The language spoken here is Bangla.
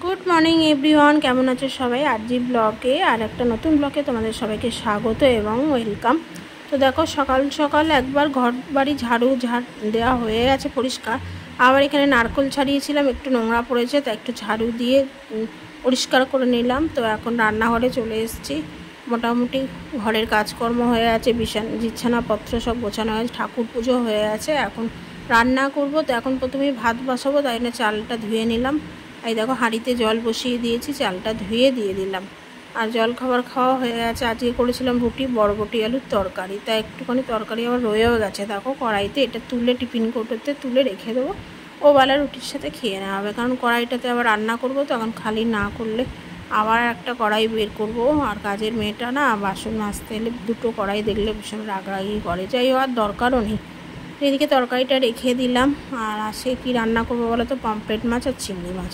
গুড মর্নিং এভরিওয়ান, কেমন আছো সবাই? আরজি ব্লগে আর একটা নতুন ব্লগে তোমাদের সবাইকে স্বাগত এবং ওয়েলকাম। তো দেখো, সকাল সকাল একবার ঘর বাড়ি ঝাড়ু দেওয়া হয়ে গেছে পরিষ্কার। আবার এখানে নারকেল ছাড়িয়েছিলাম, একটু নোংরা পড়েছে, তা একটু ঝাড়ু দিয়ে পরিষ্কার করে নিলাম। তো এখন রান্নাঘরে চলে এসেছি। মোটামুটি ঘরের কাজকর্ম হয়ে আছে, বিছানাপত্র সব গোছানো হয়েছে, ঠাকুর পুজো হয়ে আছে। এখন রান্না করব। তো এখন প্রথমেই ভাত বসাবো, তাই না চালটা ধুয়ে নিলাম। এই দেখো, হাঁড়িতে জল বসিয়ে দিয়েছি, চালটা ধুয়ে দিয়ে দিলাম। আর জল খাওয়া হয়ে গেছে। আজকে করেছিলাম রুটি, বরবটি আলুর তরকারি, তাই একটুখানি তরকারি আবার রয়েও গেছে। দেখো কড়াইতে, এটা তুলে টিফিন কৌটোতে তুলে রেখে দেবো। ও বেলা রুটির সাথে খেয়ে নেওয়া হবে, কারণ কড়াইটাতে আবার রান্না করবো, তো এখন খালি না করলে আবার একটা কড়াই বের করব। আর কাজের মেয়েটা না বাসন মাজতে এলে দুটো কড়াই দেখলে ভীষণ রাগারাগি করে, যাই হওয়ার দরকারও নেই। এদিকে তরকারিটা রেখে দিলাম। আর আসে কি রান্না করবো বলো তো? পমফ্রেট মাছ আর চিংড়ি মাছ।